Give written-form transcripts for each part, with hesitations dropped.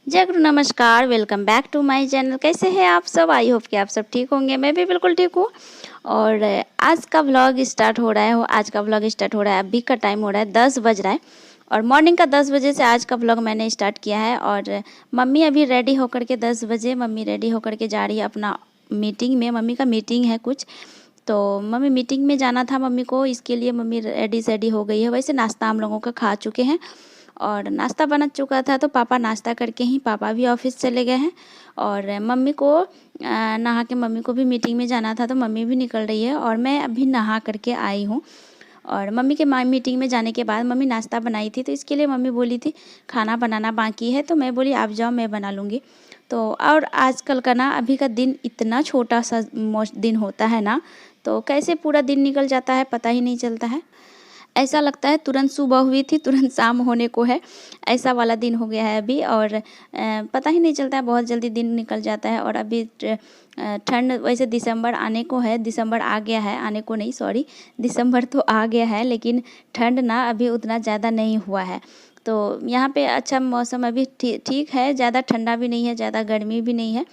जय गुरु नमस्कार। Welcome back to my channel. कैसे हैं आप सब? आई होप कि आप सब ठीक होंगे। मैं भी बिल्कुल ठीक हूँ। और आज का व्लॉग स्टार्ट हो रहा है। अभी का टाइम हो रहा है 10 बज रहा है और मॉर्निंग का 10 बजे से आज का व्लॉग मैंने स्टार्ट किया है। और मम्मी अभी रेडी होकर के 10 बजे मम्मी रेडी होकर के जा रही है अपना मीटिंग में। मम्मी का मीटिंग है कुछ, तो मम्मी मीटिंग में जाना था मम्मी को, इसके लिए मम्मी रेडी हो गई है। वैसे नाश्ता हम लोगों का खा चुके हैं और नाश्ता बना चुका था, तो पापा नाश्ता करके ही पापा भी ऑफिस चले गए हैं। और मम्मी को नहा के मम्मी को भी मीटिंग में जाना था, तो मम्मी भी निकल रही है और मैं अभी नहा करके आई हूँ। और मम्मी के मीटिंग में जाने के बाद मम्मी नाश्ता बनाई थी, तो इसके लिए मम्मी बोली थी खाना बनाना बाकी है, तो मैं बोली आप जाओ मैं बना लूँगी। तो और आजकल का ना अभी का दिन इतना छोटा सा दिन होता है ना, तो कैसे पूरा दिन निकल जाता है पता ही नहीं चलता है। ऐसा लगता है तुरंत सुबह हुई थी तुरंत शाम होने को है, ऐसा वाला दिन हो गया है अभी। और पता ही नहीं चलता है, बहुत जल्दी दिन निकल जाता है। और अभी ठंड वैसे दिसंबर आने को है, दिसंबर आ गया है, आने को नहीं सॉरी, दिसंबर तो आ गया है, लेकिन ठंड ना अभी उतना ज़्यादा नहीं हुआ है। तो यहाँ पे अच्छा मौसम अभी ठीक है, ज़्यादा ठंडा भी नहीं है, ज़्यादा गर्मी भी नहीं है।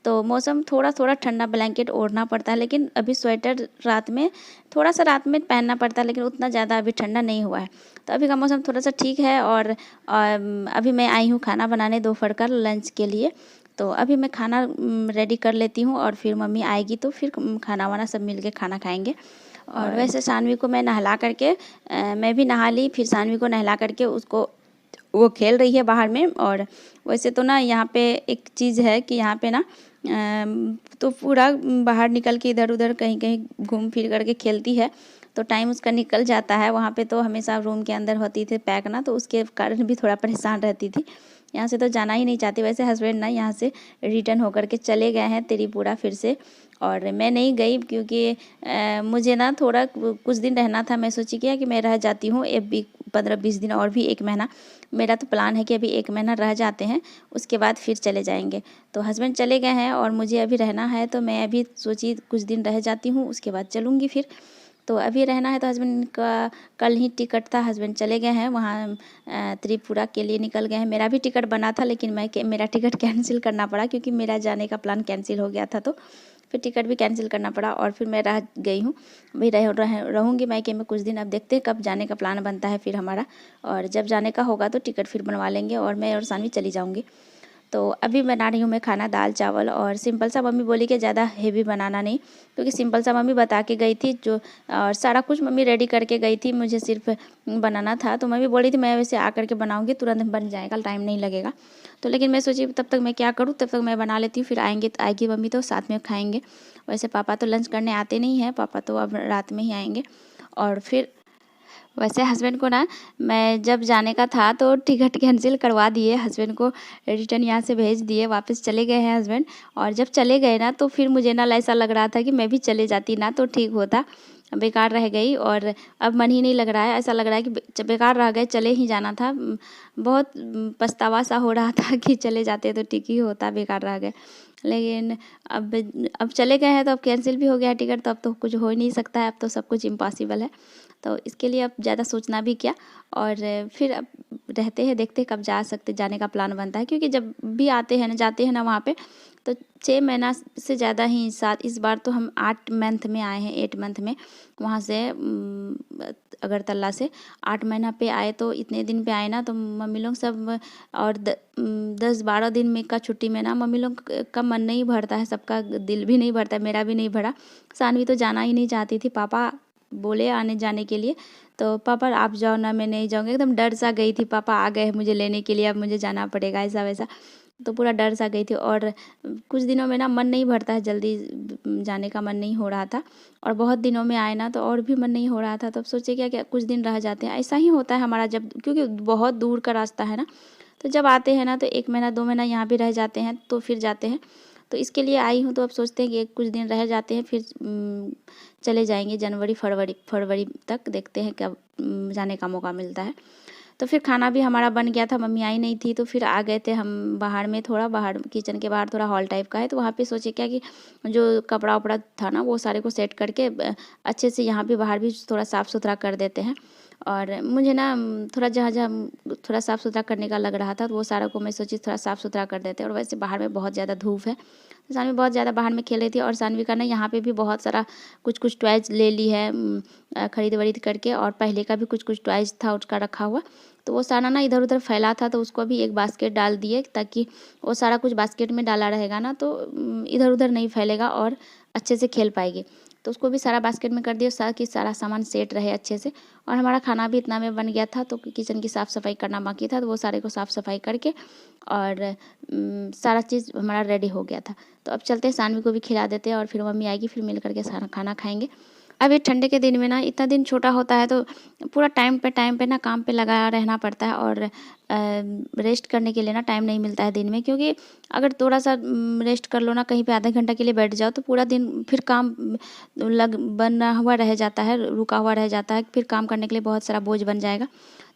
तो मौसम थोड़ा थोड़ा ठंडा, ब्लैंकेट ओढ़ना पड़ता है, लेकिन अभी स्वेटर रात में थोड़ा सा रात में पहनना पड़ता है, लेकिन उतना ज़्यादा अभी ठंडा नहीं हुआ है। तो अभी का मौसम थोड़ा सा ठीक है। और अभी मैं आई हूँ खाना बनाने दोपहर का लंच के लिए। तो अभी मैं खाना रेडी कर लेती हूँ और फिर मम्मी आएगी तो फिर खाना वाना सब मिल के खाना खाएंगे। और वैसे सानवी को मैं नहला करके मैं भी नहा ली, फिर सानवी को नहला करके उसको वो खेल रही है बाहर में। और वैसे तो ना यहाँ पे एक चीज़ है कि यहाँ पे ना तो पूरा बाहर निकल के इधर उधर कहीं कहीं घूम फिर करके खेलती है, तो टाइम उसका निकल जाता है। वहाँ पे तो हमेशा रूम के अंदर होती थी पैक ना, तो उसके कारण भी थोड़ा परेशान रहती थी। यहाँ से तो जाना ही नहीं चाहती। वैसे हस्बैंड ना यहाँ से रिटर्न होकर के चले गए हैं त्रिपुरा फिर से, और मैं नहीं गई क्योंकि मुझे ना थोड़ा कुछ दिन रहना था। मैं सोची क्या कि मैं रह जाती हूँ 15-20 दिन और भी 1 महीना। मेरा तो प्लान है कि अभी 1 महीना रह जाते हैं, उसके बाद फिर चले जाएंगे। तो हस्बैंड चले गए हैं और मुझे अभी रहना है, तो मैं अभी सोची कुछ दिन रह जाती हूँ, उसके बाद चलूँगी फिर। तो अभी रहना है, तो हस्बैंड का कल ही टिकट था, हस्बैंड चले गए हैं वहाँ त्रिपुरा के लिए निकल गए हैं। मेरा भी टिकट बना था, लेकिन मेरा टिकट कैंसिल करना पड़ा क्योंकि मेरा जाने का प्लान कैंसिल हो गया था, तो फिर टिकट भी कैंसिल करना पड़ा और फिर मैं रह गई हूँ। भाई रहूँगी मायके में कुछ दिन। अब देखते हैं कब जाने का प्लान बनता है फिर हमारा, और जब जाने का होगा तो टिकट फिर बनवा लेंगे और मैं और सानवी चली जाऊँगी। तो अभी बना रही हूँ मैं खाना, दाल चावल और सिंपल सा। मम्मी बोली कि ज़्यादा हेवी बनाना नहीं, क्योंकि सिंपल सा मम्मी बता के गई थी जो, और सारा कुछ मम्मी रेडी करके गई थी, मुझे सिर्फ बनाना था। तो मम्मी बोली थी मैं वैसे आकर के बनाऊँगी, तुरंत बन जाएगा, टाइम नहीं लगेगा। तो लेकिन मैं सोची तब तक मैं क्या करूँ, तब तक मैं बना लेती हूँ, फिर आएगी मम्मी तो साथ में खाएँगे। वैसे पापा तो लंच करने आते नहीं हैं, पापा तो अब रात में ही आएंगे। और फिर वैसे हस्बैंड को ना मैं जब जाने का था तो टिकट कैंसिल करवा दिए, हस्बैंड को रिटर्न यहाँ से भेज दिए, वापस चले गए हैं हस्बैंड। और जब चले गए ना तो फिर मुझे ना ऐसा लग रहा था कि मैं भी चले जाती ना तो ठीक होता, बेकार रह गई। और अब मन ही नहीं लग रहा है, ऐसा लग रहा है कि बेकार रह गए, चले ही जाना था। बहुत पछतावा सा हो रहा था कि चले जाते तो ठीक ही होता, बेकार रह गए। लेकिन अब चले गए हैं तो अब कैंसिल भी हो गया टिकट, तो अब तो कुछ हो ही नहीं सकता है, अब तो सब कुछ इम्पॉसिबल है। तो इसके लिए अब ज़्यादा सोचना भी क्या। और फिर अब रहते हैं, देखते हैं कब जाने का प्लान बनता है, क्योंकि जब भी जाते हैं ना वहाँ पे, तो 6 महीना से ज़्यादा ही साथ। इस बार तो हम 8 मंथ में आए हैं, 8 मंथ में वहाँ से अगरतला से 8 महीना पे आए। तो इतने दिन पे आए ना, तो मम्मी लोग सब, और 10-12 दिन में का छुट्टी में ना मम्मी लोग का मन नहीं भरता है, सबका दिल भी नहीं भरता है, मेरा भी नहीं भरा। सानवी तो जाना ही नहीं चाहती थी, पापा बोले आने जाने के लिए, तो पापा आप जाओ ना, मैं नहीं जाऊँगी। एकदम डर सा गई थी, पापा आ गए मुझे लेने के लिए, अब मुझे जाना पड़ेगा, ऐसा वैसा। तो पूरा डर सा गई थी। और कुछ दिनों में ना मन नहीं भरता है, जल्दी जाने का मन नहीं हो रहा था। और बहुत दिनों में आए ना तो और भी मन नहीं हो रहा था। तो अब सोचे क्या कुछ दिन रह जाते हैं। ऐसा ही होता है हमारा, जब क्योंकि बहुत दूर का रास्ता है ना, तो जब आते हैं ना तो 1 महीना 2 महीना यहाँ भी रह जाते हैं, तो फिर जाते हैं। तो इसके लिए आई हूँ। तो अब सोचते हैं कि कुछ दिन रह जाते हैं, फिर चले जाएंगे जनवरी फरवरी तक, देखते हैं कब जाने का मौका मिलता है। तो फिर खाना भी हमारा बन गया था, मम्मी आई नहीं थी, तो फिर आ गए थे हम बाहर में, थोड़ा बाहर किचन के बाहर थोड़ा हॉल टाइप का है, तो वहाँ पे सोचे क्या कि जो कपड़ा उपड़ा था ना वो सारे को सेट करके अच्छे से यहाँ भी बाहर भी थोड़ा साफ़ सुथरा कर देते हैं। और मुझे ना थोड़ा जहाँ जहाँ थोड़ा साफ़ सुथरा करने का लग रहा था तो वो सारा को मैं सोची थोड़ा साफ़ सुथरा कर देते। और वैसे बाहर में बहुत ज़्यादा धूप है, तो सानवी बहुत ज़्यादा बाहर में खेल रही थी। और सानवी का ना यहाँ पे भी बहुत सारा कुछ कुछ टॉयज़ ले ली है खरीद वरीद करके, और पहले का भी कुछ कुछ टॉयज़ था उसका रखा हुआ, तो वो सारा ना इधर उधर फैला था, तो उसको भी एक बास्केट डाल दिए ताकि वो सारा कुछ बास्केट में डाला रहेगा ना तो इधर उधर नहीं फैलेगा और अच्छे से खेल पाएगी। तो उसको भी सारा बास्केट में कर दिया कि सारा सामान सेट रहे अच्छे से। और हमारा खाना भी इतना में बन गया था, तो किचन की साफ़ सफाई करना बाकी था, तो वो सारे को साफ़ सफाई करके और सारा चीज़ हमारा रेडी हो गया था। तो अब चलते हैं, सानवी को भी खिला देते हैं और फिर मम्मी आएगी, फिर मिल करके सारा खाना खाएंगे। अब ये ठंडे के दिन में ना इतना दिन छोटा होता है तो पूरा टाइम पे ना काम पे लगा रहना पड़ता है, और रेस्ट करने के लिए ना टाइम नहीं मिलता है दिन में। क्योंकि अगर थोड़ा सा रेस्ट कर लो ना, कहीं पे आधा घंटा के लिए बैठ जाओ, तो पूरा दिन फिर काम बना हुआ रह जाता है, रुका हुआ रह जाता है, फिर काम करने के लिए बहुत सारा बोझ बन जाएगा।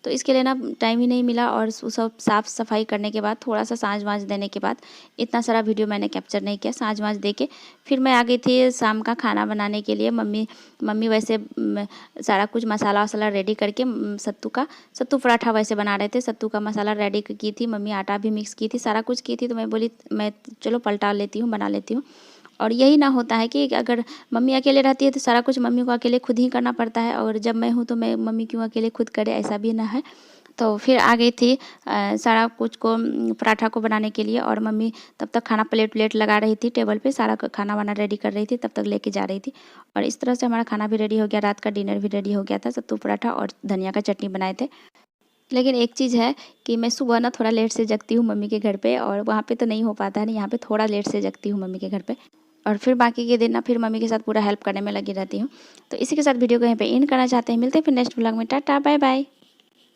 तो इसके लिए ना टाइम ही नहीं मिला। और वो सब साफ़ सफाई करने के बाद थोड़ा सा साँझ वाँझ देने के बाद इतना सारा वीडियो मैंने कैप्चर नहीं किया। साँझ वाँझ दे के फिर मैं आ गई थी शाम का खाना बनाने के लिए। मम्मी वैसे सारा कुछ मसाला वसाला रेडी करके सत्तू पराठा वैसे बना रहे थे। सत्तू का मसाला रेडी की थी मम्मी, आटा भी मिक्स की थी, सारा कुछ की थी। तो मैं बोली मैं चलो पलटा लेती हूँ, बना लेती हूँ। और यही ना होता है कि अगर मम्मी अकेले रहती है तो सारा कुछ मम्मी को अकेले खुद ही करना पड़ता है, और जब मैं हूँ तो मैं मम्मी क्यों अकेले खुद करे, ऐसा भी ना है। तो फिर आ गई थी सारा कुछ को पराठा को बनाने के लिए। और मम्मी तब तक खाना प्लेट लगा रही थी टेबल पे, सारा खाना वाना रेडी कर रही थी, तब तक लेके जा रही थी। और इस तरह से हमारा खाना भी रेडी हो गया, रात का डिनर भी रेडी हो गया था। सत्तू पराठा और धनिया का चटनी बनाए थे। लेकिन एक चीज़ है कि मैं सुबह ना थोड़ा लेट से जगती हूँ मम्मी के घर पे, और वहाँ पे तो नहीं हो पाता है ना, यहाँ पे थोड़ा लेट से जगती हूँ मम्मी के घर पे। और फिर बाकी के दिन ना फिर मम्मी के साथ पूरा हेल्प करने में लगी रहती हूँ। तो इसी के साथ वीडियो को यहीं पे एंड करना चाहते हैं। मिलते हैं फिर नेक्स्ट व्लॉग में। Tata bye bye.